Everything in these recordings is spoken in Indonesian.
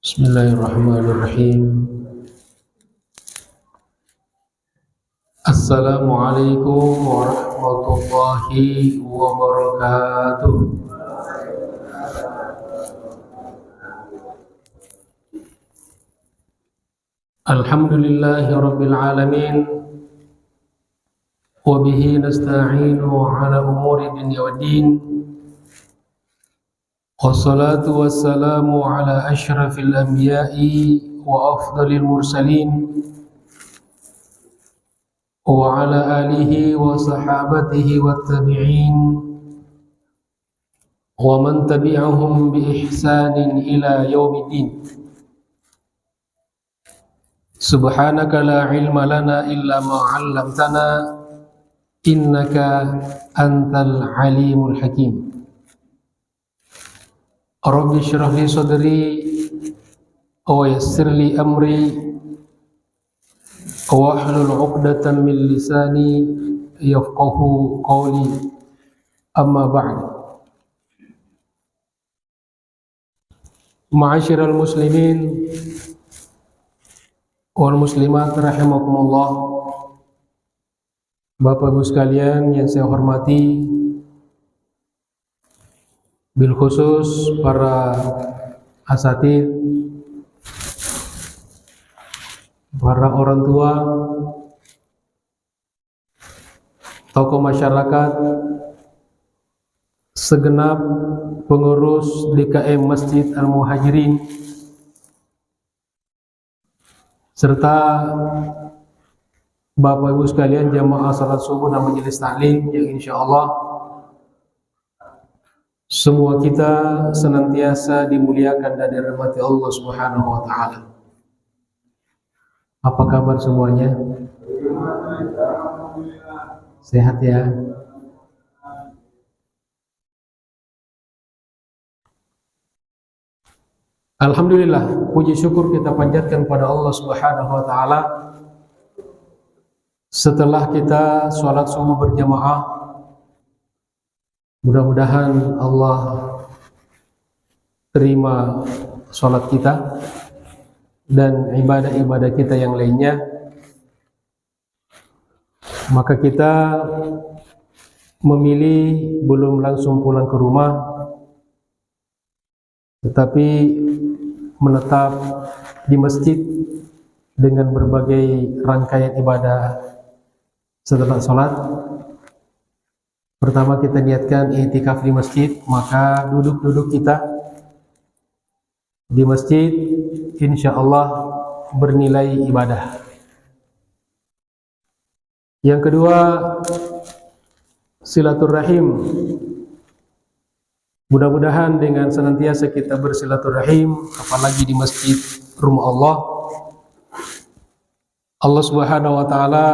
Bismillahirrahmanirrahim. Assalamualaikum warahmatullahi wabarakatuh. Alhamdulillahi rabbil alamin. Wa bihi nasta'inu ala umuri dunya waddin. Wassalatu wassalamu ala ashrafil anbiya'i wa afdalil mursalin wa ala alihi wa sahabatihi wa tabi'in wa man tabi'ahum bi ihsanin ila yaumiddin. Subhanaka la ilma lana illa ma 'allamtana innaka antal alimul hakim. Rabbi shrah li sadri wa yassir li amri wa hlul 'uqdatam min lisani yafqahu qawli. Amma ba'd. Ma'asyiral muslimin wal muslimat rahimakumullah. Bapak Ibu sekalian yang saya hormati, bil khusus para asatid, para orang tua, tokoh masyarakat, segenap pengurus DKM Masjid Al-Muhajirin, serta Bapak Ibu sekalian jamaah salat subuh dan majelis taklim yang insyaallah semua kita senantiasa dimuliakan dan dirahmati Allah Subhanahu wa taala. Apa kabar semuanya? Sehat ya? Alhamdulillah, puji syukur kita panjatkan pada Allah Subhanahu wa taala. Setelah kita sholat subuh berjamaah, mudah-mudahan Allah terima sholat kita dan ibadah-ibadah kita yang lainnya. Maka kita memilih belum langsung pulang ke rumah, tetapi menetap di masjid dengan berbagai rangkaian ibadah setelah sholat. Pertama kita niatkan i'tikaf di masjid, maka duduk-duduk kita di masjid insyaallah bernilai ibadah. Yang kedua, silaturahim. Mudah-mudahan dengan senantiasa kita bersilaturahim, apalagi di masjid rumah Allah, Allah Subhanahu wa taala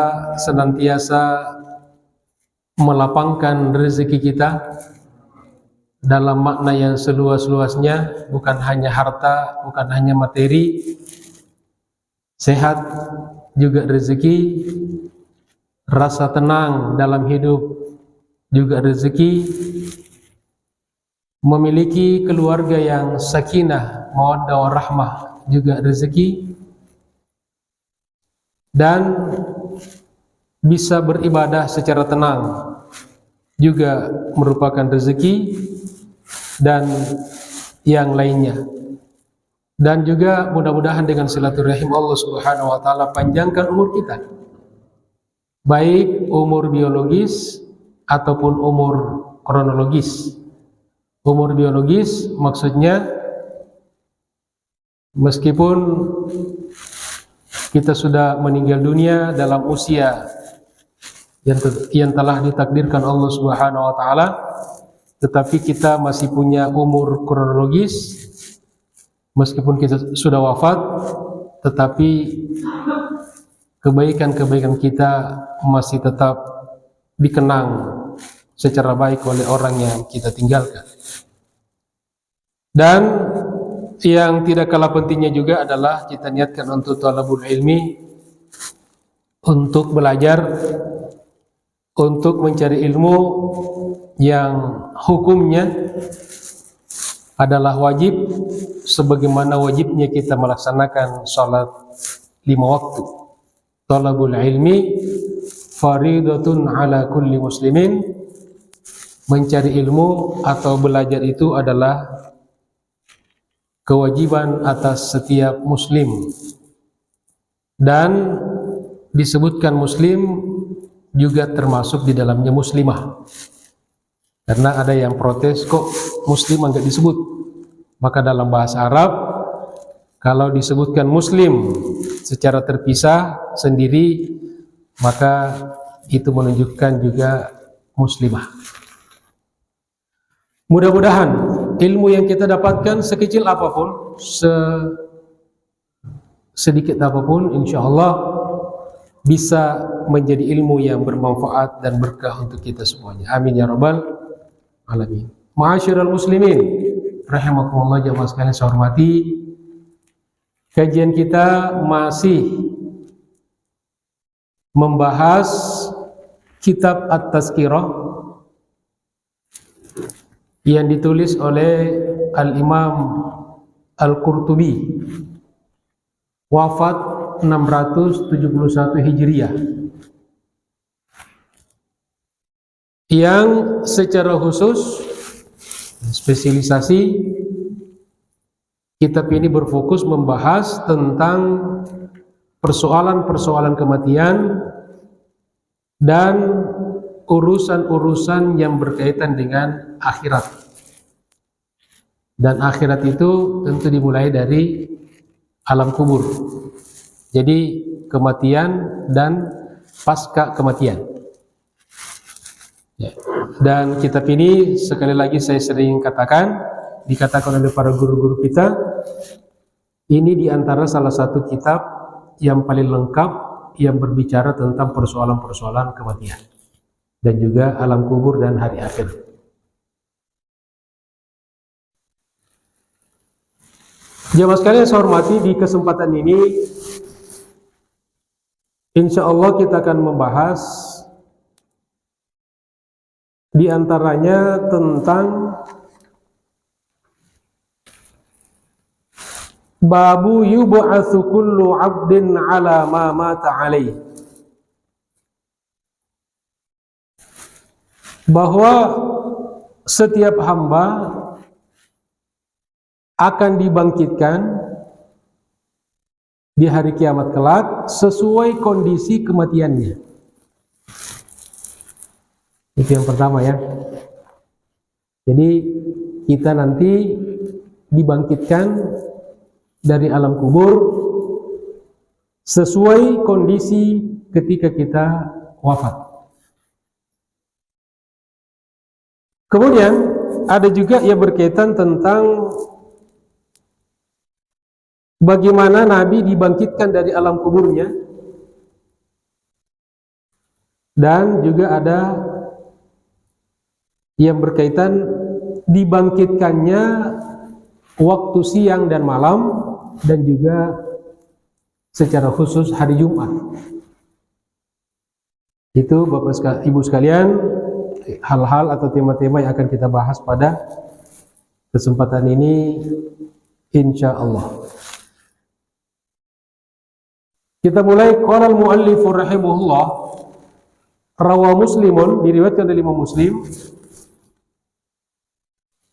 senantiasa melapangkan rezeki kita dalam makna yang seluas-luasnya, bukan hanya harta, bukan hanya materi, sehat juga rezeki, rasa tenang dalam hidup juga rezeki, memiliki keluarga yang sakinah, mawaddah warahmah juga rezeki, dan bisa beribadah secara tenang juga merupakan rezeki, dan yang lainnya. Dan juga mudah-mudahan dengan silaturahim Allah Subhanahu wa taala panjangkan umur kita, baik umur biologis ataupun umur kronologis. Umur biologis maksudnya meskipun kita sudah meninggal dunia dalam usia yang telah ditakdirkan Allah Subhanahu wa taala, tetapi kita masih punya umur kronologis. Meskipun kita sudah wafat, tetapi kebaikan-kebaikan kita masih tetap dikenang secara baik oleh orang yang kita tinggalkan. Dan yang tidak kalah pentingnya juga adalah kita niatkan untuk talabul ilmi, untuk belajar, untuk mencari ilmu yang hukumnya adalah wajib sebagaimana wajibnya kita melaksanakan salat 5 waktu. Talabul ilmi faridatun ala kulli muslimin. Mencari ilmu atau belajar itu adalah kewajiban atas setiap muslim. Dan disebutkan muslim juga termasuk di dalamnya muslimah. Karena ada yang protes, kok muslim enggak disebut? Maka dalam bahasa Arab, kalau disebutkan muslim secara terpisah sendiri, maka itu menunjukkan juga muslimah. Mudah-mudahan ilmu yang kita dapatkan sekecil apapun, sedikit apapun, insya Allah bisa menjadi ilmu yang bermanfaat dan berkah untuk kita semuanya. Amin ya rabbal alamin. Ma'asyiral muslimin, rahimakumullah jamaah sekalian saya hormati. Kajian kita masih membahas kitab At-Tazkirah yang ditulis oleh Al-Imam Al-Qurtubi, wafat 671 Hijriah, yang secara khusus spesialisasi kitab ini berfokus membahas tentang persoalan-persoalan kematian dan urusan-urusan yang berkaitan dengan akhirat. Dan akhirat itu tentu dimulai dari alam kubur. Jadi kematian dan pasca kematian. Ya. Dan kitab ini sekali lagi saya sering dikatakan oleh para guru-guru kita, ini diantara salah satu kitab yang paling lengkap yang berbicara tentang persoalan-persoalan kematian dan juga alam kubur dan hari akhir. Jamaah sekalian saya hormati, di kesempatan ini insya Allah kita akan membahas di antaranya tentang babu yub'atsu kullu 'abdin 'ala ma mata 'alaih. Bahwa setiap hamba akan dibangkitkan di hari kiamat kelak sesuai kondisi kematiannya. Itu yang pertama ya. Jadi kita nanti dibangkitkan dari alam kubur sesuai kondisi ketika kita wafat. Kemudian ada juga yang berkaitan tentang bagaimana Nabi dibangkitkan dari alam kuburnya, dan juga ada yang berkaitan dibangkitkannya waktu siang dan malam, dan juga secara khusus hari Jumat. Itu Bapak Ibu sekalian, hal-hal atau tema-tema yang akan kita bahas pada kesempatan ini insya Allah. Kita mulai. Qala al-muallif rahimahullah, rawa Muslimun, diriwayatkan dari Imam Muslim.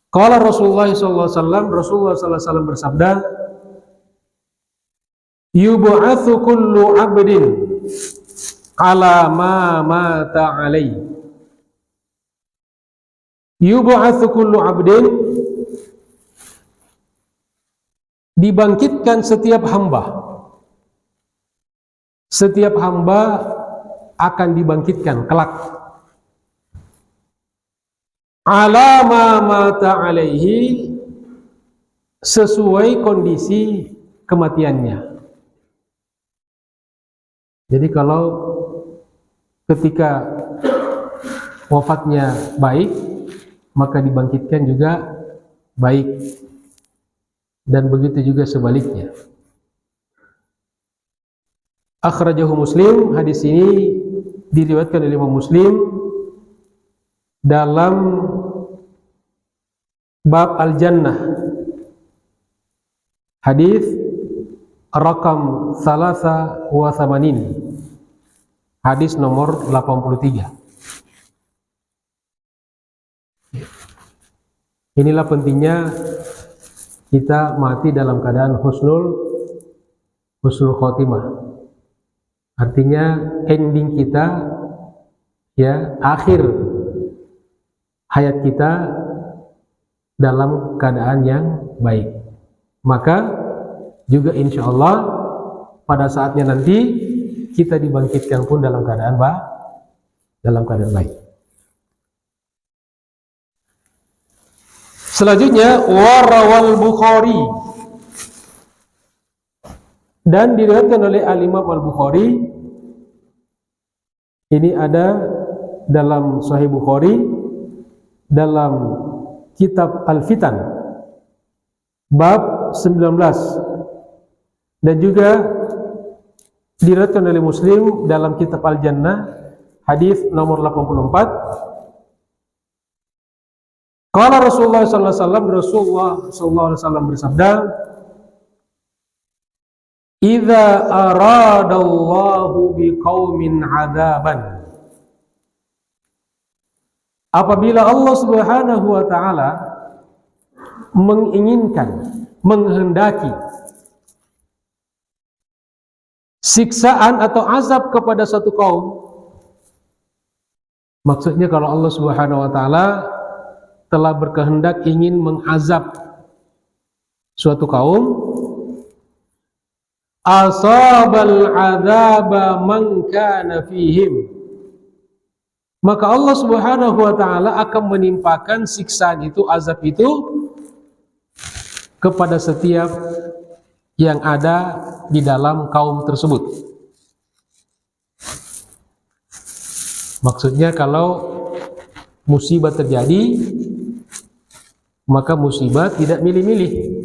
Qala Rasulullah sallallahu alaihi wasallam, Rasulullah sallallahu alaihi wasallam bersabda, yub'atsu kullu 'abdin 'ala ma mata 'alaihi. Yub'atsu kullu 'abdin, dibangkitkan setiap hamba. Setiap hamba akan dibangkitkan kelak. Ala ma mata alaihi, sesuai kondisi kematiannya. Jadi kalau ketika wafatnya baik, maka dibangkitkan juga baik. Dan begitu juga sebaliknya. Akhrajahu Muslim, hadis ini diriwayatkan oleh Imam Muslim dalam bab al-jannah, Hadis rakam salasa wa thamanin, hadis nomor 83. Inilah pentingnya kita mati dalam keadaan husnul khotimah. Artinya ending kita, ya, akhir hayat kita dalam keadaan yang baik. Maka juga insya Allah pada saatnya nanti kita dibangkitkan pun dalam keadaan baik. Selanjutnya warawal Bukhari, dan diriwayatkan oleh Al-Imam Al-Bukhari. Ini ada dalam Sahih Bukhari dalam kitab Al-Fitan bab 19, dan juga diriwayatkan oleh Muslim dalam kitab Al-Jannah hadis nomor 84. Qala Rasulullah sallallahu alaihi wasallam, Rasulullah sallallahu alaihi wasallam bersabda, "Idza aradallahu biqaumin 'adzaban." Apabila Allah Subhanahu wa taala menginginkan, menghendaki siksaan atau azab kepada satu kaum, maksudnya kalau Allah Subhanahu wa taala telah berkehendak ingin mengazab suatu kaum, asabal adzaba man kana fihim, maka Allah Subhanahu wa taala akan menimpakan siksaan itu, azab itu kepada setiap yang ada di dalam kaum tersebut. Maksudnya kalau musibah terjadi, maka musibah tidak milih-milih.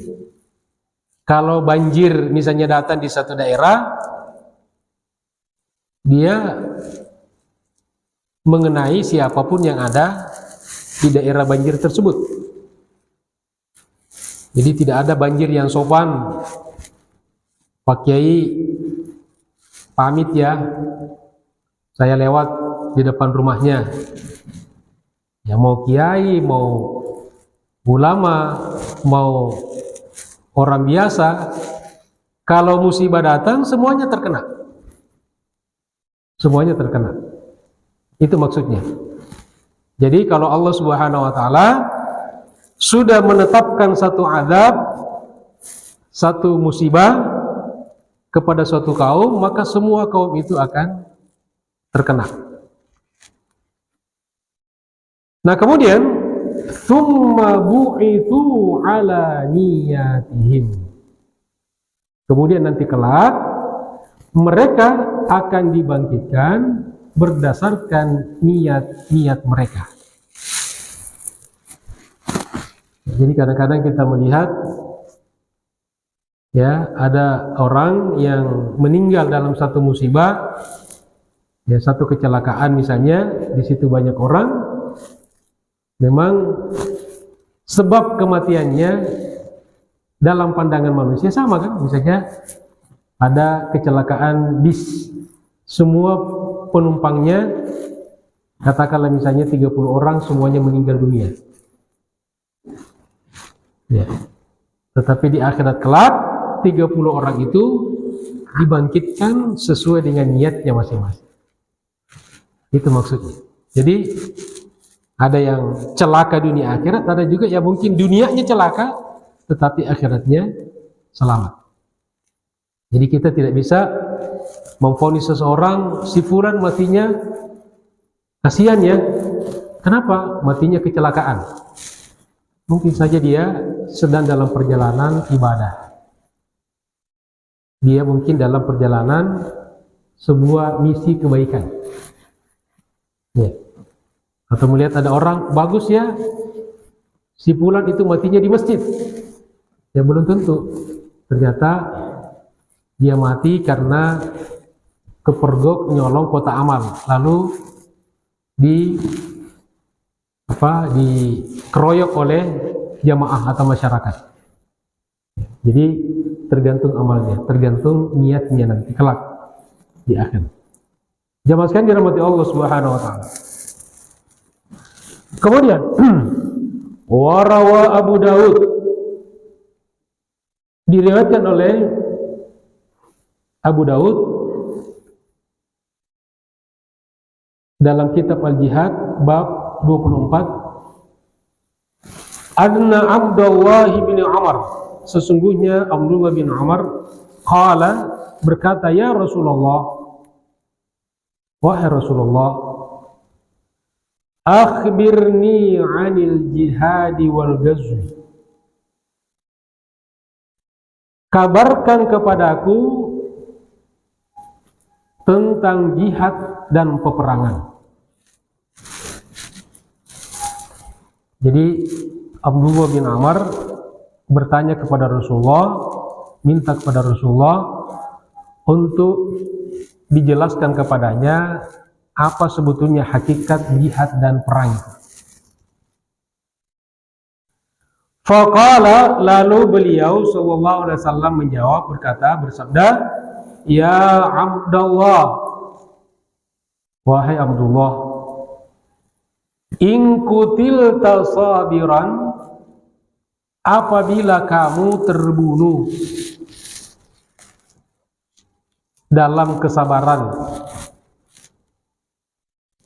Kalau banjir misalnya datang di satu daerah, dia mengenai siapapun yang ada di daerah banjir tersebut. Jadi tidak ada banjir yang sopan, Pak Kiai pamit ya, saya lewat di depan rumahnya. Ya mau kiai, mau ulama, mau orang biasa, kalau musibah datang semuanya terkena. Semuanya terkena. Itu maksudnya. Jadi kalau Allah Subhanahu wa taala sudah menetapkan satu azab, satu musibah kepada suatu kaum, maka semua kaum itu akan terkena. Nah, kemudian tsumma bu'itsu ala niyatihim. Kemudian nanti kelak mereka akan dibangkitkan berdasarkan niat-niat mereka. Jadi kadang-kadang kita melihat, ya, ada orang yang meninggal dalam satu musibah, ya, satu kecelakaan misalnya, di situ banyak orang. Memang sebab kematiannya dalam pandangan manusia sama kan? Misalnya ada kecelakaan bis, semua penumpangnya katakanlah misalnya 30 orang semuanya meninggal dunia. Ya. Tetapi di akhirat kelak 30 orang itu dibangkitkan sesuai dengan niatnya masing-masing. Itu maksudnya. Jadi ada yang celaka dunia akhirat, ada juga yang mungkin dunianya celaka tetapi akhiratnya selamat. Jadi kita tidak bisa memvonis seseorang, si fulan matinya kasihan ya. Kenapa? Matinya kecelakaan. Mungkin saja dia sedang dalam perjalanan ibadah. Dia mungkin dalam perjalanan sebuah misi kebaikan. Ya. Atau melihat ada orang bagus ya, si fulan itu matinya di masjid. Ya belum tentu. Ternyata dia mati karena kepergok nyolong kota amal, lalu dikeroyok oleh jamaah atau masyarakat. Jadi tergantung amalnya, tergantung niatnya nanti kelak di akhir. Jamaah sekalian dirahmati Allah Subhanahu wa taala. Kemudian warawa Abu Daud, diriwayatkan oleh Abu Daud dalam kitab Al-Jihad bab 24, anna Abdullah bin Umar, sesungguhnya Abdullah bin Umar qala, berkata, ya Rasulullah, wahai Rasulullah, akhbirni 'anil jihadi wal ghazwi, kabarkan kepadaku tentang jihad dan peperangan. Jadi Abdullah bin Umar bertanya kepada Rasulullah, minta kepada Rasulullah untuk dijelaskan kepadanya apa sebetulnya hakikat jihad dan perang. Faqala, lalu beliau sallallahu alaihi wasallam menjawab, berkata, bersabda, ya Abdullah, wahai Abdullah, in kutilta sabiran, apabila kamu terbunuh dalam kesabaran,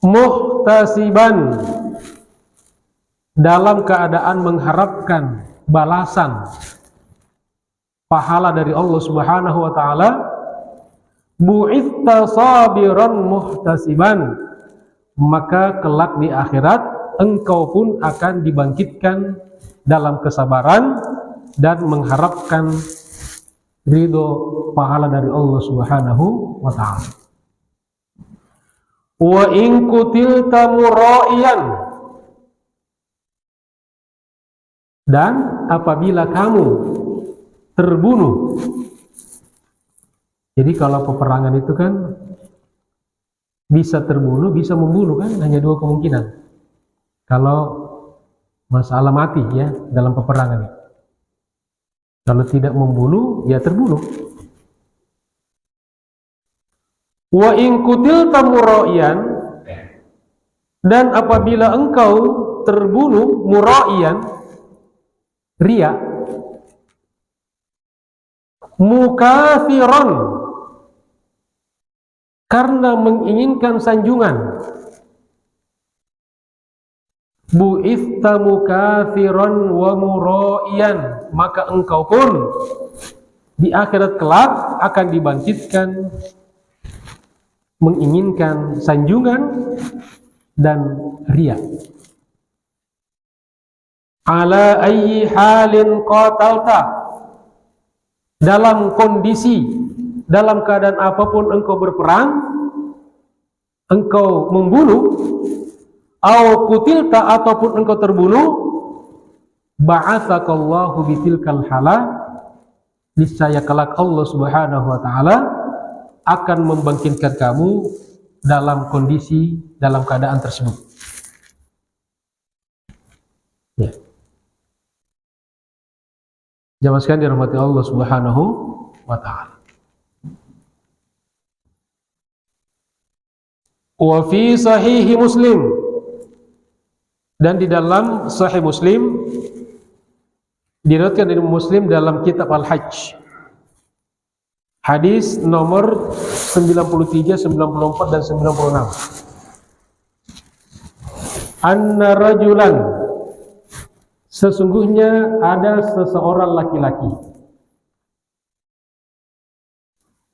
muhtasiban, dalam keadaan mengharapkan balasan pahala dari Allah Subhanahu wa taala, bu'itha sabiran muhtasiban, maka kelak di akhirat engkau pun akan dibangkitkan dalam kesabaran dan mengharapkan ridho pahala dari Allah Subhanahu wa taala. Wa in kutilta mura'iyan, dan apabila kamu terbunuh. Jadi kalau peperangan itu kan bisa terbunuh, bisa membunuh, kan hanya dua kemungkinan. Kalau masalah mati ya dalam peperangan, kalau tidak membunuh ya terbunuh. Wa in kutilta mura'iyan, dan apabila engkau terbunuh mura'iyan, riya, mukathiran, karena menginginkan sanjungan, bu'ithta mukathiran wa mura'iyan, maka engkau pun di akhirat kelak akan dibangkitkan menginginkan sanjungan dan riya. Ala ayyi halin qatalta, dalam kondisi, dalam keadaan apapun engkau berperang, engkau membunuh, au kutilta, ataupun engkau terbunuh, ba'atsakallahu bitilkal hala, niscaya kelak Allah Subhanahu wa taala akan membangkitkan kamu dalam kondisi, dalam keadaan tersebut. Ya. Jamaah sekalian dirahmati Allah Subhanahu wa taala. Wa fi sahih Muslim, dan di dalam sahih Muslim, diriwayatkan dari Muslim dalam kitab Al-Hajj, hadis nomor 93, 94 dan 96. Anna rajulan, sesungguhnya ada seseorang laki-laki,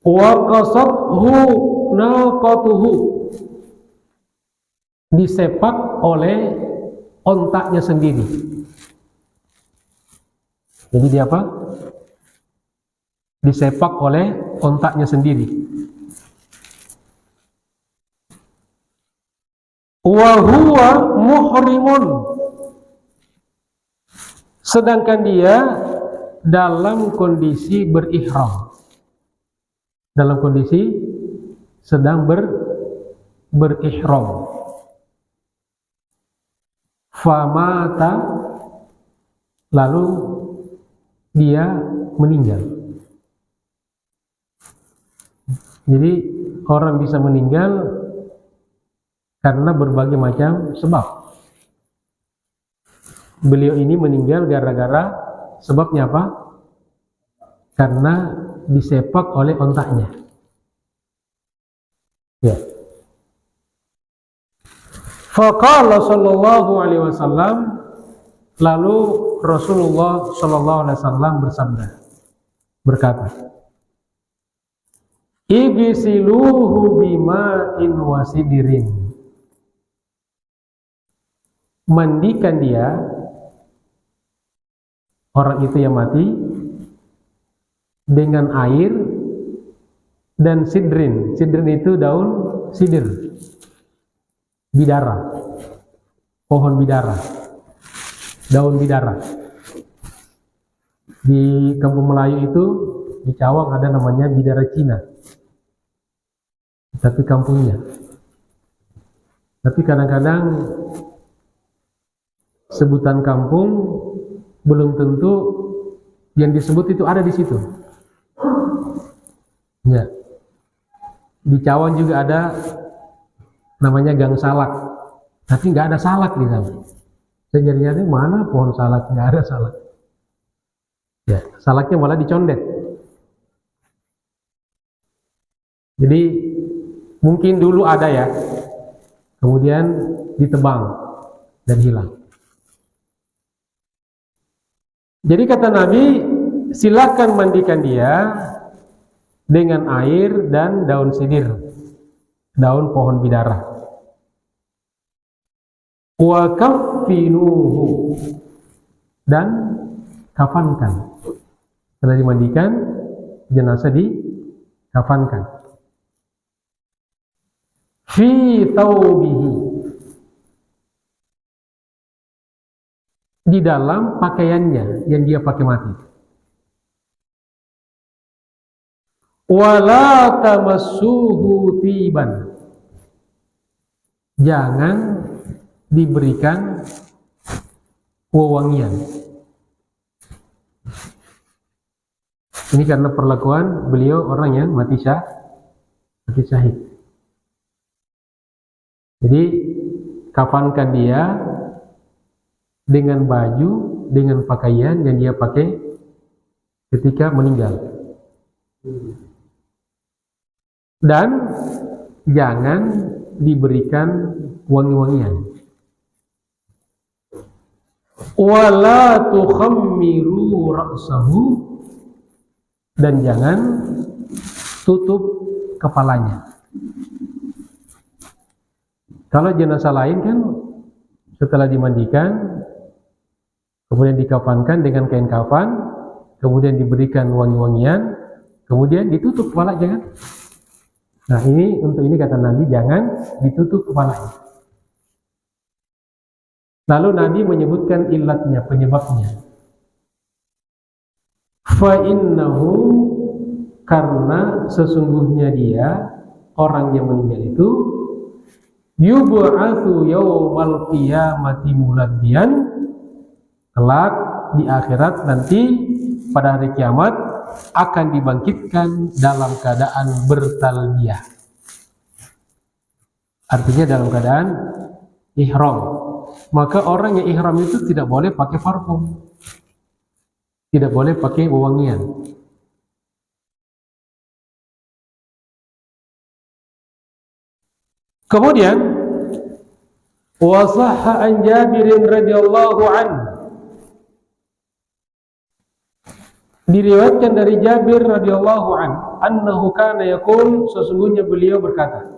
wa qasathu naqatuhu, disepak oleh ontaknya sendiri. Jadi dia apa? Disepak oleh ontaknya sendiri. Wa huwa muhrimun, sedangkan dia dalam kondisi berihram, dalam kondisi sedang berihram. Famata, lalu dia meninggal. Jadi orang bisa meninggal karena berbagai macam sebab. Beliau ini meninggal gara-gara sebabnya apa? Karena disepak oleh ontaknya. Ya. Faqala sallallahu alaihi wasallam, lalu Rasulullah sallallahu alaihi wasallam bersabda, berkata, igsiluhu bima'in wasidirin. Mandikan dia, orang itu yang mati, dengan air dan sidrin. Sidrin itu daun sidir, bidara, pohon bidara, daun bidara. Di kampung Melayu itu, di Cawang ada namanya bidara Cina, tapi kampungnya. Tapi kadang-kadang sebutan kampung belum tentu yang disebut itu ada di situ. Ya. Di Cawang juga ada namanya gang salak, tapi nggak ada salak di sana. Saya nyari-nyari mana pohon salak, nggak ada salak. Ya, salaknya malah dicondet. Jadi mungkin dulu ada ya, kemudian ditebang dan hilang. Jadi kata Nabi, silakan mandikan dia dengan air dan daun sidir, daun pohon bidara. Wa kaffinuhu, dan kafankan. Setelah dimandikan, jenazah dikafankan. Fi thawbihi, di dalam pakaiannya yang dia pakai mati. Wala tamassuhu tiban, jangan diberikan wewangian. Ini karena perlakuan beliau orang yang mati syahid. Jadi kafankan dia dengan baju, dengan pakaian yang dia pakai ketika meninggal. Dan jangan diberikan wangi-wangian. Wala tukhammiru ra'sahu, dan jangan tutup kepalanya. Kalau jenazah lain kan setelah dimandikan, kemudian dikafankan dengan kain kafan, kemudian diberikan wangi-wangian, kemudian ditutup kepala, jangan. Nah ini, untuk ini kata Nabi, jangan ditutup kepalanya. Lalu Nabi menyebutkan ilatnya, penyebabnya. Fa'innahu, karena sesungguhnya dia, orang yang meninggal itu, yub'atsu yaumal qiyamati mulabbiyan, kelak di akhirat nanti pada hari kiamat akan dibangkitkan dalam keadaan bertalbiyah. Artinya dalam keadaan ihram. Maka orang yang ihram itu tidak boleh pakai parfum, tidak boleh pakai wewangian. Kemudian wa sahha an Jabir radhiyallahu anhu, diriwayatkan dari Jabir radhiyallahu anhu, annahu kana yaqul, sesungguhnya beliau berkata,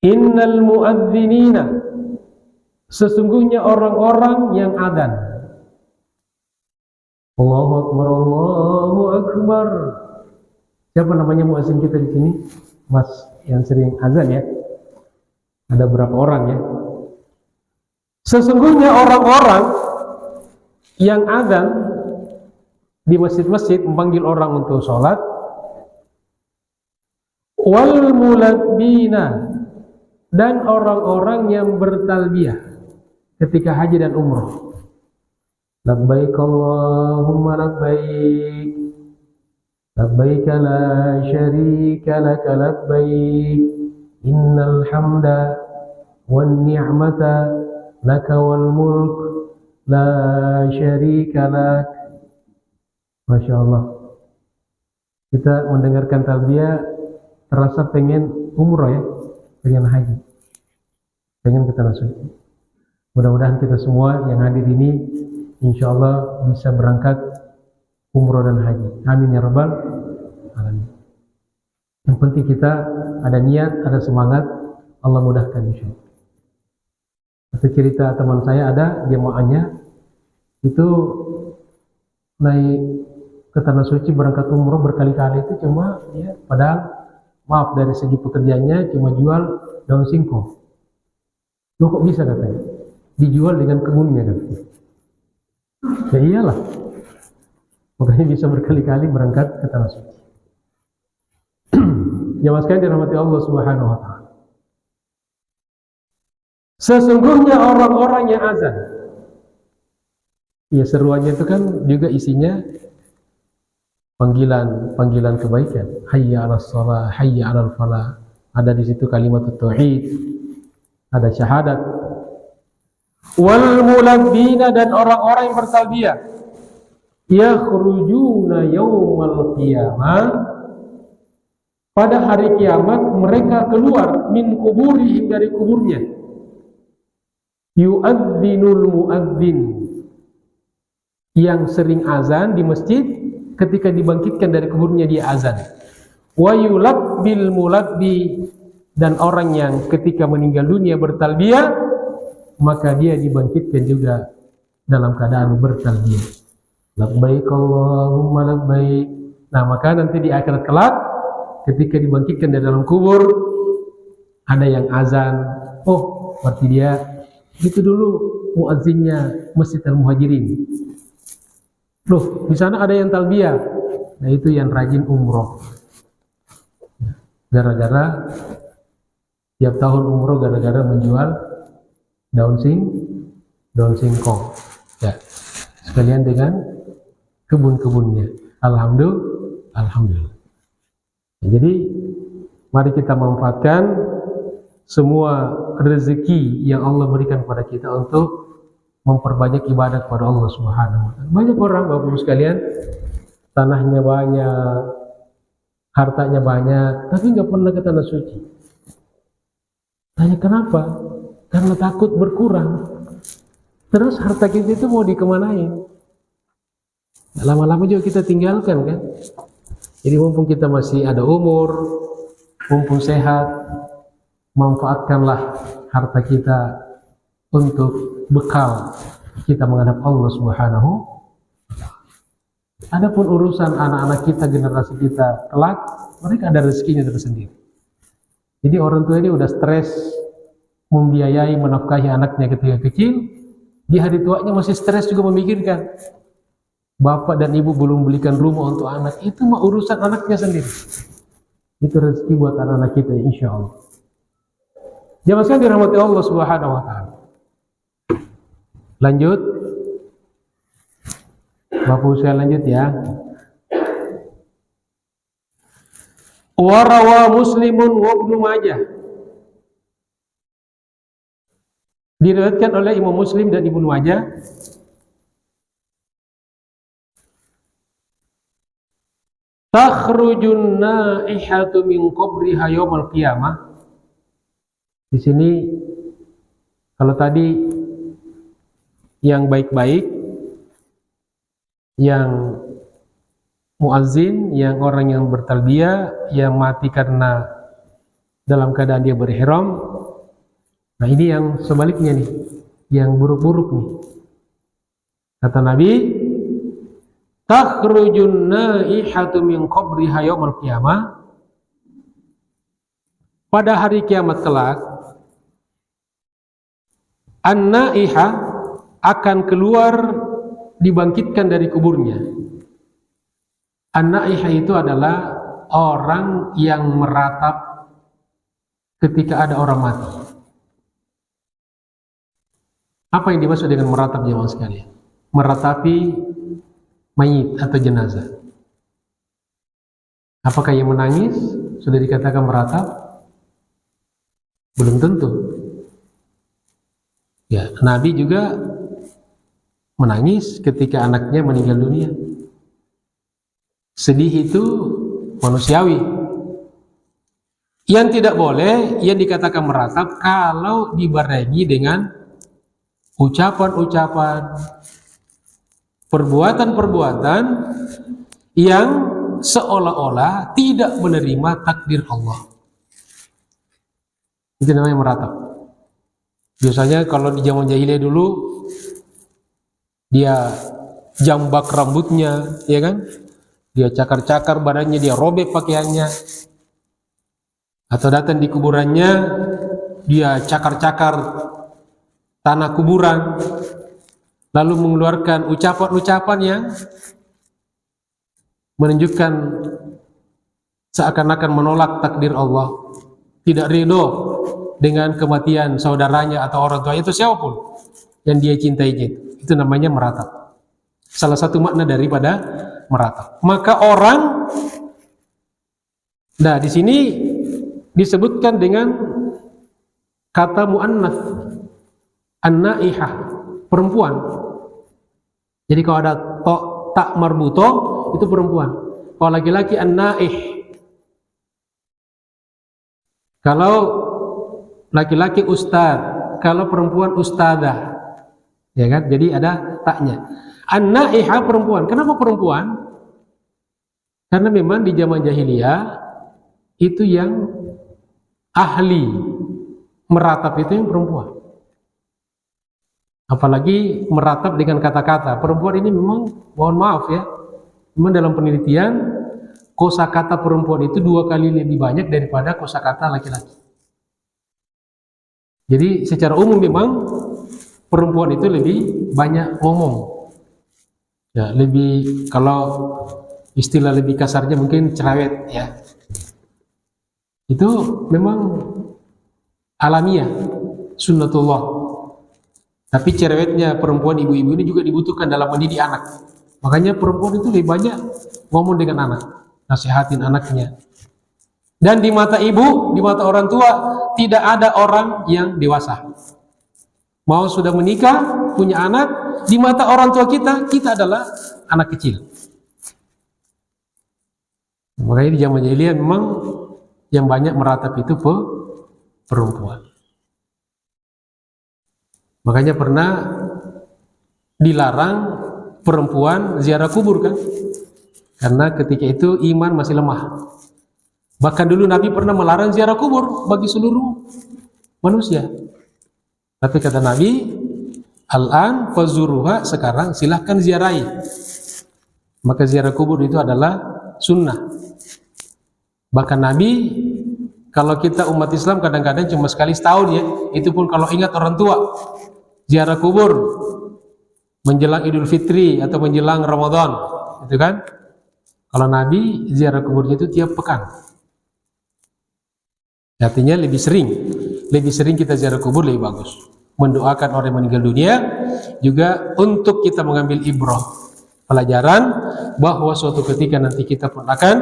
innal muadzinina, sesungguhnya orang-orang yang adzan. Allahu akbar, Allahu akbar. Siapa namanya muadzin kita di sini? Mas yang sering azan ya. Ada berapa orang ya? Sesungguhnya orang-orang yang adzan di masjid-masjid memanggil orang untuk sholat, wal mulabbina, dan orang-orang yang bertalbiyah ketika haji dan umrah. Labbaik Allahumma labbaik, labbaik la syarika lak labbaik innal hamda wan ni'mata laka wal mulk la syarika lak. Masya Allah, kita mendengarkan talbiyah terasa pengen umroh ya, pengen haji, pengen ke tanah suci. Mudah-mudahan kita semua yang hadir ini insya Allah bisa berangkat umroh dan haji. Amin ya rabbal alamin. Yang penting kita ada niat, ada semangat, Allah mudahkan insya Allah. Ada cerita teman saya, ada jemaahnya itu naik ke tanah suci berangkat umroh berkali-kali, itu cuma ya, padahal maaf dari segi pekerjaannya cuma jual daun singkong. Loh kok bisa katanya? Dijual dengan kebunnya katanya. Ya iyalah, makanya bisa berkali-kali berangkat ke tanah suci. Jamaah sekalian dirahmati Allah Subhanahu wa taala. Sesungguhnya orang-orang yang azan, ya seruannya itu kan juga isinya panggilan kebaikan. Hayya 'alas shalah, hayya 'alal falah. Ada di situ kalimat tauhid, ada syahadat. Wal mulabbina, dan orang-orang yang bertalbiyah, yakhrujuna yaumal qiyamah, pada hari kiamat mereka keluar min kuburihim, dari kuburnya. Yu'adzinul mu'adzin, yang sering azan di masjid ketika dibangkitkan dari kuburnya dia azan. Wa yulabbil mulabbi, dan orang yang ketika meninggal dunia bertalbiyah maka dia dibangkitkan juga dalam keadaan bertalbiyah. Labbaik Allahumma labbaik. Nah, maka nanti di akhirat kelak ketika dibangkitkan dari dalam kubur ada yang azan. Oh, berarti dia itu dulu muazzinnya Masjid Al-Muhajirin. Loh, di sana ada yang talbiyah. Nah, itu yang rajin umroh. Gara-gara tiap tahun umroh gara-gara menjual daun singkong. Ya, sekalian dengan kebun-kebunnya. Alhamdulillah. Jadi mari kita manfaatkan semua rezeki yang Allah berikan kepada kita untuk memperbanyak ibadah kepada Allah Subhanahu wa taala. Banyak orang, Bapak Ibu sekalian, tanahnya banyak, hartanya banyak, tapi nggak pernah ke tanah suci. Tanya kenapa? Karena takut berkurang. Terus harta kita itu mau dikemanain? Lama-lama juga kita tinggalkan kan? Jadi mumpung kita masih ada umur, mumpung sehat, manfaatkanlah harta kita untuk bekal kita menghadap Allah Subhanahu. Adapun urusan anak-anak kita, generasi kita kelak, mereka ada rezekinya tersendiri. Jadi orang tua ini udah stres membiayai, menafkahi anaknya ketika kecil, di hari tuanya masih stres juga memikirkan. Bapak dan ibu belum belikan rumah untuk anak, itu mah urusan anaknya sendiri. Itu rezeki buat anak-anak kita insya Allah. Jamaah sekalian dirahmati Allah Subhanahu wa taala. Lanjut. Bapak saya lanjut ya. Warawa Muslimun wa Ibnu Majah. Diriwayatkan oleh Imam Muslim dan Ibnu Majah takhrujun naihatu min qabriha yaumil qiyamah. Di sini kalau tadi yang baik-baik, yang muazzin, yang orang yang bertalbiyah, yang mati karena dalam keadaan dia berihram. Nah, ini yang sebaliknya nih, yang buruk-buruk nih. Kata Nabi, takhrujun naihatu min qabriha yaumil qiyamah. Pada hari kiamat kelak, an-naiha akan keluar, dibangkitkan dari kuburnya. An-naiha itu adalah orang yang meratap ketika ada orang mati. Apa yang dimaksud dengan meratap, jemaah sekalian? Meratapi mayit atau jenazah. Apakah yang menangis sudah dikatakan meratap? Belum tentu. Ya, Nabi juga menangis ketika anaknya meninggal dunia. Sedih itu manusiawi. Yang tidak boleh, yang dikatakan meratap kalau dibarengi dengan ucapan-ucapan, perbuatan-perbuatan yang seolah-olah tidak menerima takdir Allah. Itu namanya meratap. Biasanya kalau di zaman jahiliyah dulu, dia jambak rambutnya, ya kan? Dia cakar-cakar badannya, dia robek pakaiannya. Atau datang di kuburannya, dia cakar-cakar tanah kuburan, lalu mengeluarkan ucapan-ucapan yang menunjukkan seakan-akan menolak takdir Allah, tidak ridho dengan kematian saudaranya atau orang tuanya, itu siapapun yang dia cintai. Itu namanya meratap. Salah satu makna daripada meratap. Maka orang, nah di sini disebutkan dengan kata muannats, an-naihah, perempuan. Jadi kalau ada tak marbuto itu perempuan. Kalau laki-laki an-naih. Kalau laki-laki ustad, kalau perempuan ustadzah. Ya kan? Jadi ada taknya. An-naihah perempuan. Kenapa perempuan? Karena memang di zaman jahiliyah itu yang ahli meratap itu yang perempuan. Apalagi meratap dengan kata-kata. Perempuan ini memang, mohon maaf ya, memang dalam penelitian kosakata perempuan itu 2 kali lebih banyak daripada kosakata laki-laki. Jadi secara umum memang perempuan itu lebih banyak ngomong. Ya, lebih, kalau istilah lebih kasarnya mungkin cerewet ya. Itu memang alamiah, sunnatullah. Tapi cerewetnya perempuan ibu-ibu ini juga dibutuhkan dalam mendidik anak. Makanya perempuan itu lebih banyak ngomong dengan anak, nasihatin anaknya. Dan di mata ibu, di mata orang tua, tidak ada orang yang dewasa. Mau sudah menikah, punya anak, di mata orang tua kita adalah anak kecil. Makanya di zaman jahiliyah memang yang banyak meratap itu perempuan. Makanya pernah dilarang perempuan ziarah kubur kan? Karena ketika itu iman masih lemah. Bahkan dulu Nabi pernah melarang ziarah kubur bagi seluruh manusia. Tapi kata Nabi, al-an fazuruha, sekarang silahkan ziarahi. Maka ziarah kubur itu adalah sunnah. Bahkan Nabi, kalau kita umat Islam kadang-kadang cuma sekali setahun ya, itu pun kalau ingat orang tua, ziarah kubur menjelang Idul Fitri atau menjelang Ramadan, itu kan? Kalau Nabi ziarah kuburnya itu tiap pekan. Artinya lebih sering kita ziarah kubur lebih bagus. Mendoakan orang yang meninggal dunia, juga untuk kita mengambil ibrah, pelajaran bahwa suatu ketika nanti kita pun akan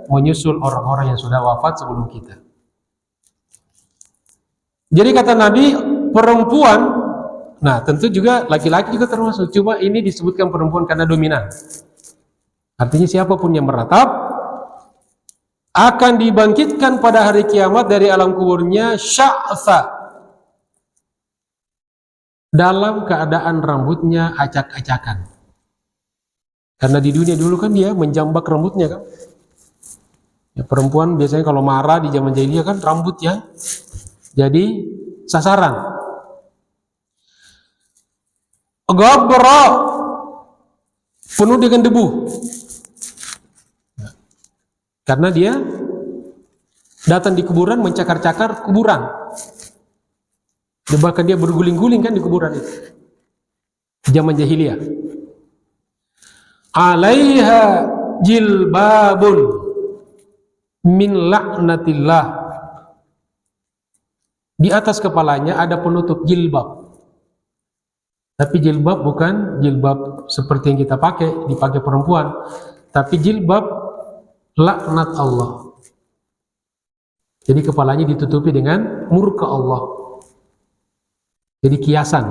menyusul orang-orang yang sudah wafat sebelum kita. Jadi kata Nabi, perempuan, nah tentu juga laki-laki juga termasuk, cuma ini disebutkan perempuan karena dominan. Artinya siapapun yang meratap akan dibangkitkan pada hari kiamat dari alam kuburnya sya'tha, dalam keadaan rambutnya acak-acakan. Karena di dunia dulu kan dia menjambak rambutnya kan. Ya, perempuan biasanya kalau marah di zaman jahiliyah kan rambutnya jadi sasaran. Ghabra, penuh dengan debu. Karena dia datang di kuburan mencakar-cakar kuburan. Dan bahkan dia berguling-guling kan di kuburan itu. Zaman jahiliyah. Alaiha jilbabun min laknatillah. Di atas kepalanya ada penutup jilbab. Tapi jilbab bukan jilbab seperti yang kita pakai, dipakai perempuan. Tapi jilbab laknat Allah. Jadi kepalanya ditutupi dengan murka Allah. Jadi kiasan.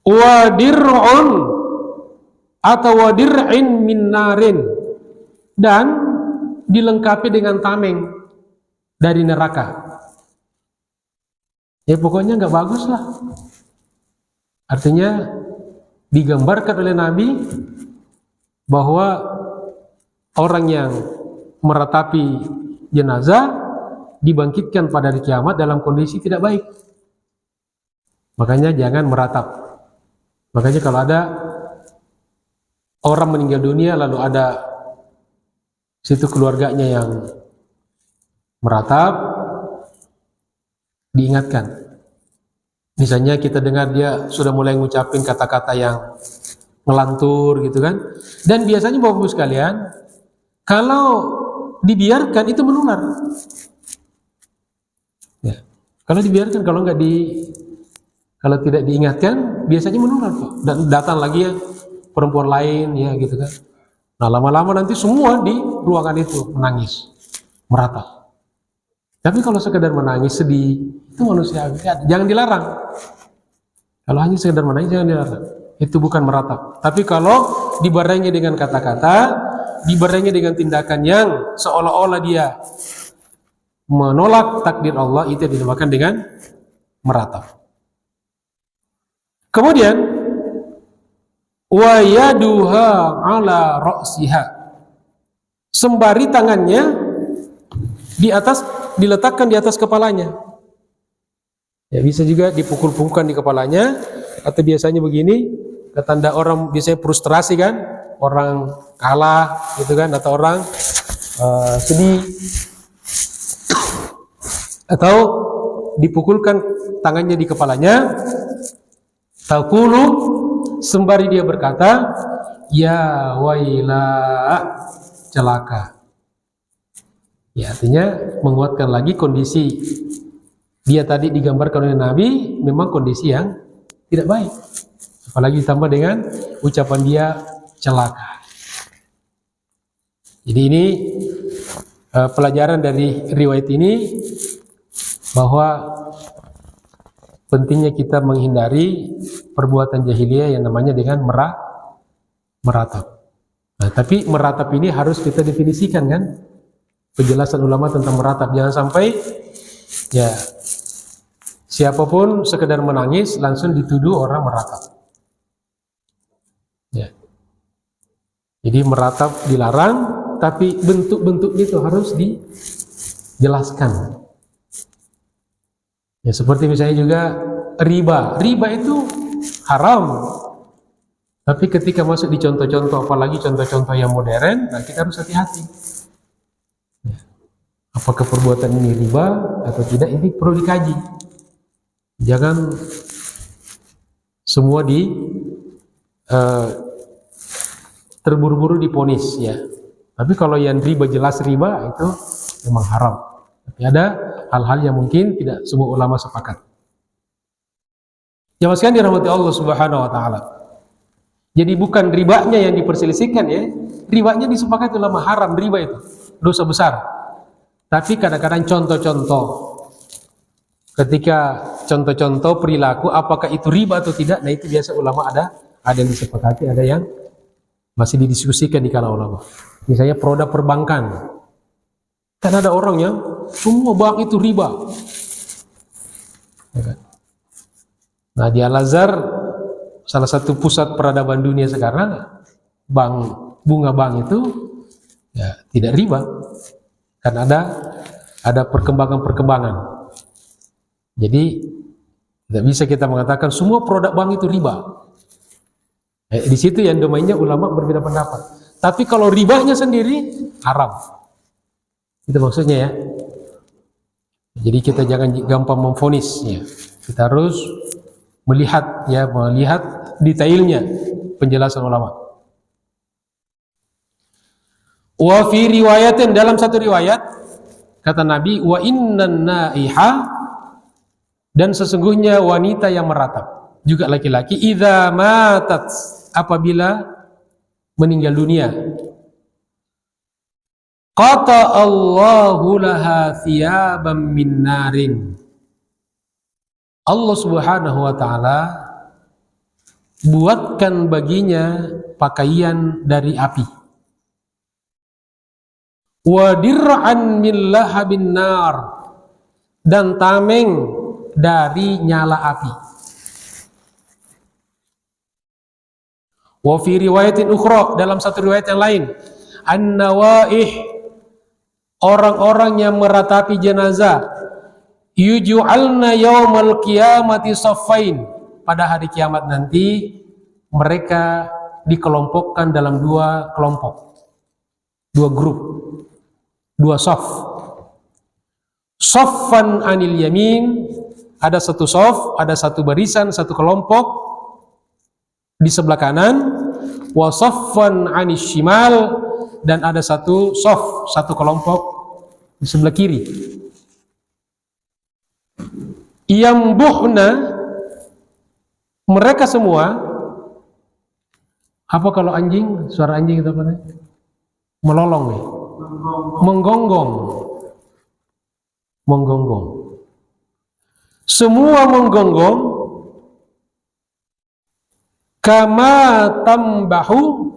Wadir'un atau wadir'in min narin, dan dilengkapi dengan tameng dari neraka. Ya pokoknya nggak bagus lah. Artinya digambarkan oleh Nabi bahwa orang yang meratapi jenazah dibangkitkan pada hari kiamat dalam kondisi tidak baik. Makanya jangan meratap. Makanya kalau ada orang meninggal dunia lalu ada situ keluarganya yang meratap, diingatkan. Misalnya kita dengar dia sudah mulai ngucapin kata-kata yang ngelantur gitu kan. Dan biasanya Bapak Ibu sekalian, kalau dibiarkan itu menular. Ya. Kalau dibiarkan, kalau tidak diingatkan, biasanya menular kok. Dan datang lagi ya perempuan lain ya gitu kan. Nah lama-lama nanti semua di ruangan itu menangis, meratap. Tapi kalau sekedar menangis sedih, itu manusiawi, jangan dilarang. Kalau hanya sekedar menangis jangan dilarang. Itu bukan meratap. Tapi kalau dibarengi dengan kata-kata, dibarengi dengan tindakan yang seolah-olah dia menolak takdir Allah, itu dinamakan dengan meratap. Kemudian wa yaduha ala ra'siha, sembari tangannya diletakkan di atas kepalanya. Ya bisa juga dipukul-pukulkan di kepalanya, atau biasanya begini, tanda orang biasanya frustrasi kan, orang kalah gitu kan, atau orang sedih, atau dipukulkan tangannya di kepalanya. Taqulu, sembari dia berkata, ya waila, celaka. Ya artinya menguatkan lagi kondisi dia tadi digambarkan oleh Nabi, memang kondisi yang tidak baik. Apalagi ditambah dengan ucapan dia celaka. Jadi ini pelajaran dari riwayat ini, bahwa pentingnya kita menghindari perbuatan jahiliyah yang namanya dengan meratap. Nah, tapi meratap ini harus kita definisikan kan? Penjelasan ulama tentang meratap, jangan sampai ya siapapun sekedar menangis langsung dituduh orang meratap. Ya. Jadi meratap dilarang, tapi bentuk-bentuknya itu harus dijelaskan. Ya seperti misalnya juga riba. Riba itu haram. Tapi ketika masuk di contoh-contoh, apalagi contoh-contoh yang modern, nah kita harus hati-hati. Ya. Apakah perbuatan ini riba atau tidak, ini perlu dikaji. Jangan semua terburu-buru diponis ya. Tapi kalau yang riba jelas riba itu memang haram. Tapi ada hal-hal yang mungkin tidak semua ulama sepakat. Jamaah sekalian dirahmati Allah Subhanahu wa taala. Jadi bukan ribanya yang diperselisihkan ya. Ribanya disepakati ulama, haram riba itu, dosa besar. Tapi kadang-kadang contoh-contoh. Ketika contoh-contoh perilaku apakah itu riba atau tidak, nah itu biasa ulama ada yang disepakati, ada yang masih didiskusikan di kalangan ulama. Misalnya produk perbankan. Kan ada orang yang semua bank itu riba. Nah di Al-Azhar, salah satu pusat peradaban dunia sekarang, bunga bank itu ya tidak riba. Kan ada perkembangan-perkembangan. Jadi tidak bisa kita mengatakan semua produk bank itu riba. Di situ yang domainnya ulama berbeda pendapat. Tapi kalau ribanya sendiri haram. Itu maksudnya ya. Jadi kita jangan gampang memvonis ya. Kita harus melihat detailnya penjelasan ulama. Wa fi riwayatin, dalam satu riwayat kata Nabi, wa innan naiha, dan sesungguhnya wanita yang meratap, juga laki-laki, idza matat, apabila meninggal dunia, qata Allahu laha thiyaban min narin. Allah Subhanahu wa taala buatkan baginya pakaian dari api. Wa dir'an min lahabin nar, dan tameng dari nyala api. Wa fi riwayatin ukhra, dalam satu riwayat yang lain, an-nawaih, orang-orang yang meratapi jenazah, yuj'alna yaumal qiyamati saffain, pada hari kiamat nanti mereka dikelompokkan dalam dua kelompok, dua grup, dua saf. Saffan anil yamin, ada satu saf, ada satu barisan, satu kelompok di sebelah kanan, wa saffan anis shimal, dan ada satu saf, satu kelompok di sebelah kiri. Yambuhna, mereka semua, apa kalau anjing, suara anjing itu apa nih? Melolong nih. Menggonggong. Menggonggong. Semua menggonggong, kama tambahu,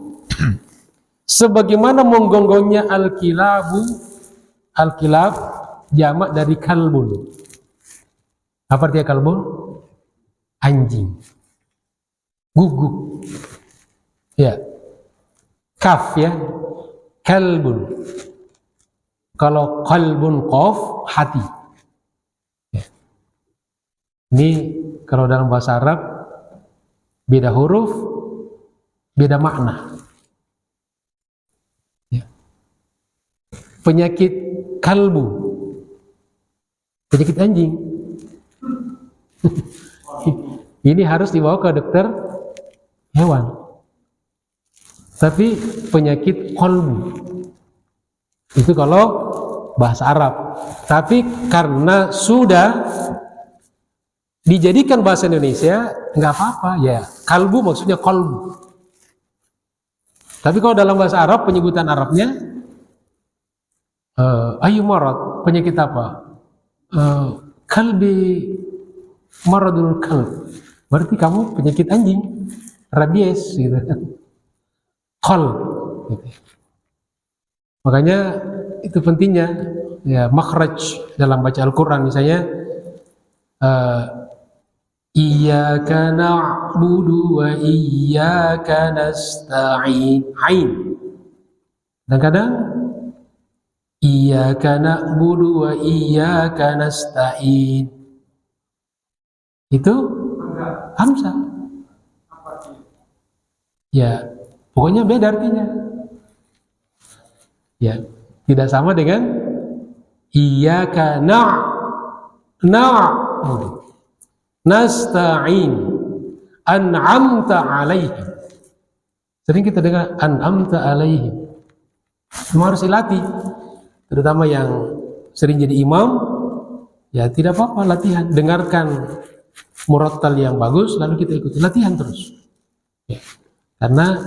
sebagaimana menggonggongnya al-kilabu. Al-kilab jamak dari kalbun. Apa artinya kalbun? Anjing. Guguk. Ya. Kaf ya. Kalbun. Kalau kalbun qaf, hati. Ya. Ini kalau dalam bahasa Arab beda huruf, beda makna. Ya. Penyakit kalbu, penyakit anjing. Ini harus dibawa ke dokter hewan. Tapi penyakit kolbu itu kalau bahasa Arab. Tapi karena sudah dijadikan bahasa Indonesia, nggak apa-apa ya. Kalbu maksudnya kolbu. Tapi kalau dalam bahasa Arab, penyebutan Arabnya ayu marad, penyakit apa? Kalbi maradul kalb, berarti kamu penyakit anjing, rabies gitu. Kol gitu. Makanya itu pentingnya ya, makhraj dalam baca Al-Quran. Misalnya iyyaka na'budu wa iyyaka nasta'in, ain. Kadang-kadang iyyaka na'budu wa iyyaka nasta'in, itu hamzah. Ya, pokoknya beda artinya. Ya, tidak sama dengan iyyaka na'budu nasta'in an'amta alaihim. Sering kita dengar an'amta alaihim. Semua harus dilatih. Terutama yang sering jadi imam, ya tidak apa-apa, latihan. Dengarkan murattal yang bagus, lalu kita ikuti, latihan terus. Ya. Karena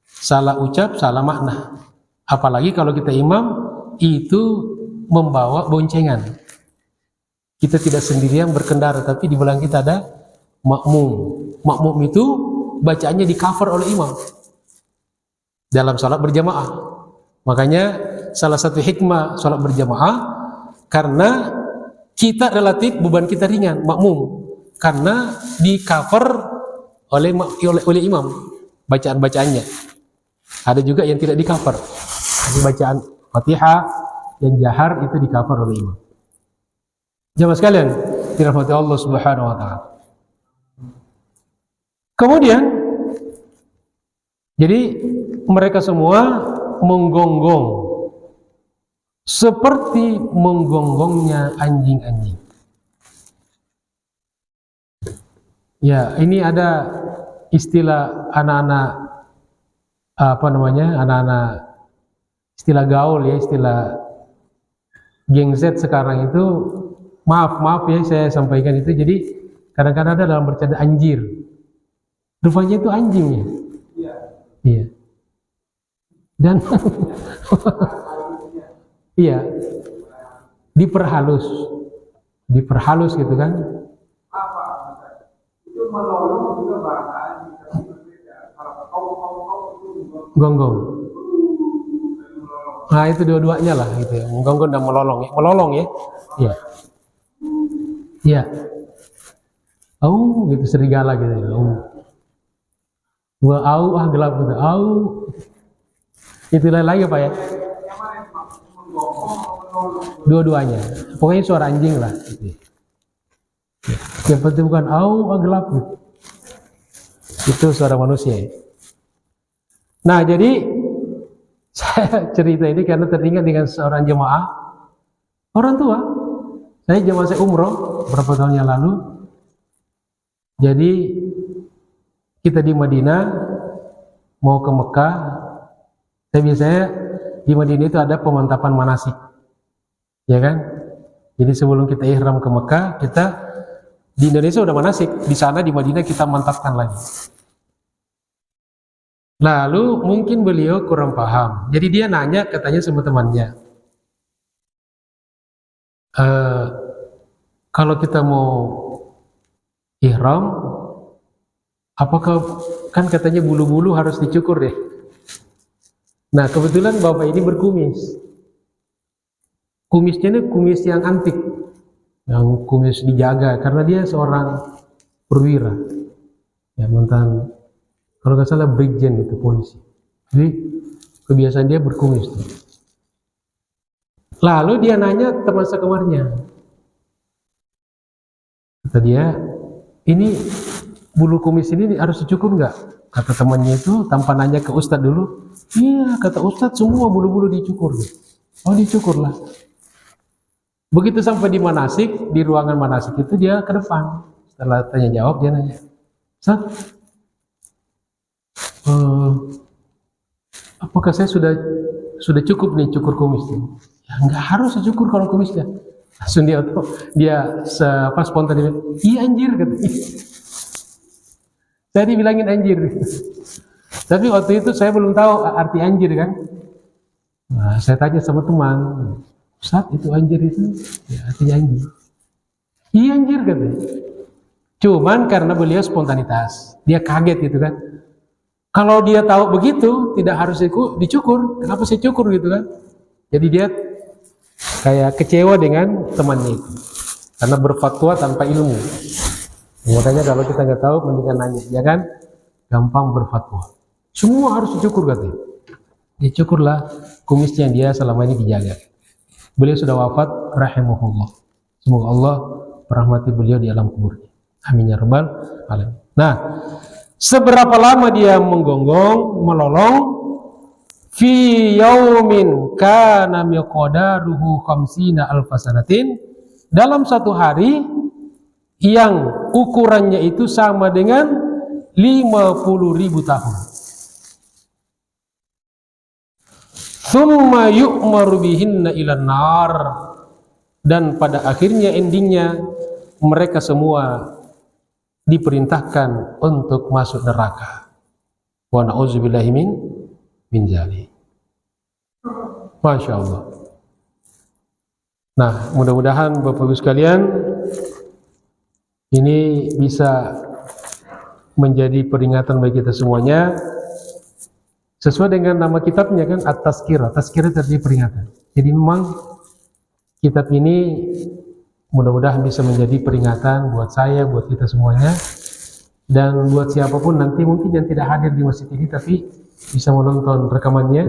salah ucap, salah makna. Apalagi kalau kita imam, itu membawa boncengan. Kita tidak sendirian berkendara, tapi di belakang kita ada makmum. Makmum itu bacaannya di cover oleh imam dalam salat berjamaah. Makanya salah satu hikmah salat berjamaah, karena kita relatif beban kita ringan, makmum, karena di cover oleh imam bacaan-bacaannya. Ada juga yang tidak di cover. Jadi bacaan Fatihah yang jahar itu di cover oleh imam. Jamaah sekalian, dirahmati Allah Subhanahu wa taala. Kemudian jadi mereka semua menggonggong seperti menggonggongnya anjing-anjing. Ya, ini ada istilah anak-anak anak-anak istilah gaul ya, istilah geng Z sekarang itu, maaf ya saya sampaikan itu. Jadi kadang-kadang ada dalam bercanda anjir, rupanya itu anjingnya. Iya. Dan Iya, diperhalus, diperhalus gitu kan? Apa? Itu menolong juga bahasaan tapi berbeda. Kalau kau itu Gonggong. Nah itu dua-duanya lah gitu ya. Gonggong dan melolong ya. Melolong ya. Iya. Iya. Au gitu serigala gitu ya. Gua au gelap gitu. Au. Itu lagi apa ya? yang mana yang menggonggong atau menolong? Dua-duanya. Pokoknya suara anjing lah gitu. Yang penting bukan au gelap gitu. Itu suara manusia ya. Nah jadi saya cerita ini karena teringat dengan seorang jemaah orang tua. Saya umroh beberapa tahun yang lalu. Jadi kita di Madinah mau ke Mekah. Saya biasanya di Madinah itu ada pemantapan manasik, ya kan? Jadi sebelum kita ihram ke Mekah, kita di Indonesia udah manasik. Di sana di Madinah kita mantapkan lagi. Lalu mungkin beliau kurang paham, jadi dia nanya katanya sama temannya, kalau kita mau ihram, apakah kan katanya bulu-bulu harus dicukur deh. Nah kebetulan bapak ini berkumis, kumisnya ini kumis yang antik, yang kumis dijaga karena dia seorang perwira, ya mantan. Kalau nggak salah brigjen itu polisi. Jadi kebiasaan dia berkumis tuh. Lalu dia nanya teman sekamarnya. Kata dia, ini bulu kumis ini harus dicukur nggak? Kata temannya itu tanpa nanya ke ustadz dulu. Iya, kata ustadz semua bulu-bulu dicukur. Oh dicukur lah. Begitu sampai di manasik, di ruangan manasik itu dia ke depan. Setelah tanya jawab dia nanya, Ustadz, apakah saya sudah cukup nih cukur kumis? Ya nggak harus dicukur kalau kumisnya. Langsung dia spontan dia, iya anjir kata. Saya dibilangin anjir. Tapi waktu itu saya belum tahu arti anjir kan. Nah, saya tanya sama teman, Ustaz itu anjir itu ya artinya anjir. Iya anjir katanya. Cuman karena beliau spontanitas, dia kaget gitu kan. Kalau dia tahu begitu, tidak harus dicukur. Kenapa saya cukur gitu kan? Jadi dia kayak kecewa dengan temannya itu. Karena berfatwa tanpa ilmu. Makanya kalau kita nggak tahu, mendingan nanya. Ya kan? Gampang berfatwa. Semua harus dicukur katanya. Dicukurlah kumisnya dia selama ini dijaga. Beliau sudah wafat, rahimahullah. Semoga Allah merahmati beliau di alam kuburnya. Amin ya rabbal alamin. Nah, seberapa lama dia menggonggong, melolong? Fi yaumin kana miqdaruhu 50 alfasanatin. Dalam satu hari yang ukurannya itu sama dengan 50.000 tahun. Tsumma yu'maru bihinna ilan nar. Dan pada akhirnya endingnya mereka semua diperintahkan untuk masuk neraka. Wa na'udzubillahi min dzalik. Masya Allah. Nah, mudah-mudahan Bapak Ibu sekalian ini bisa menjadi peringatan bagi kita semuanya. Sesuai dengan nama kitabnya kan At-Tazkirah. Tazkirah tadi peringatan. Jadi memang kitab ini mudah-mudahan bisa menjadi peringatan buat saya, buat kita semuanya, dan buat siapapun nanti mungkin yang tidak hadir di masjid ini tapi bisa menonton rekamannya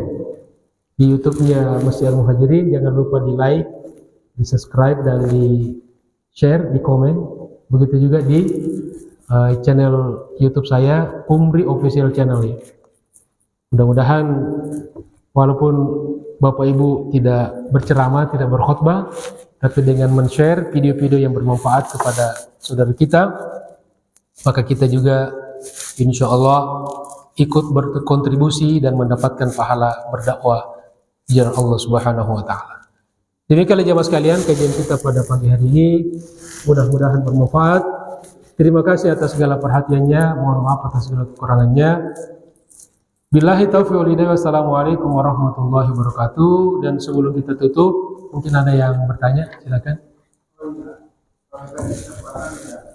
di YouTube-nya Masjid Al-Muhajirin. Jangan lupa di like, di subscribe, dan di share, di komen. Begitu juga di channel YouTube saya, Umri Official Channel ya. Mudah-mudahan walaupun Bapak Ibu tidak berceramah, tidak berkhutbah, tapi dengan men-share video-video yang bermanfaat kepada saudara kita, maka kita juga insya Allah ikut berkontribusi dan mendapatkan pahala berdakwah di jalan Allah Subhanahu wa taala. Demikianlah jemaah sekalian kajian kita pada pagi hari ini, mudah-mudahan bermanfaat. Terima kasih atas segala perhatiannya, mohon maaf atas segala kekurangannya. Billahi taufiq wal hidayah. Wassalamualaikum warahmatullahi wabarakatuh. Dan sebelum kita tutup, mungkin ada yang bertanya, silakan. Oh iya, kalau tadi kesempatan ya.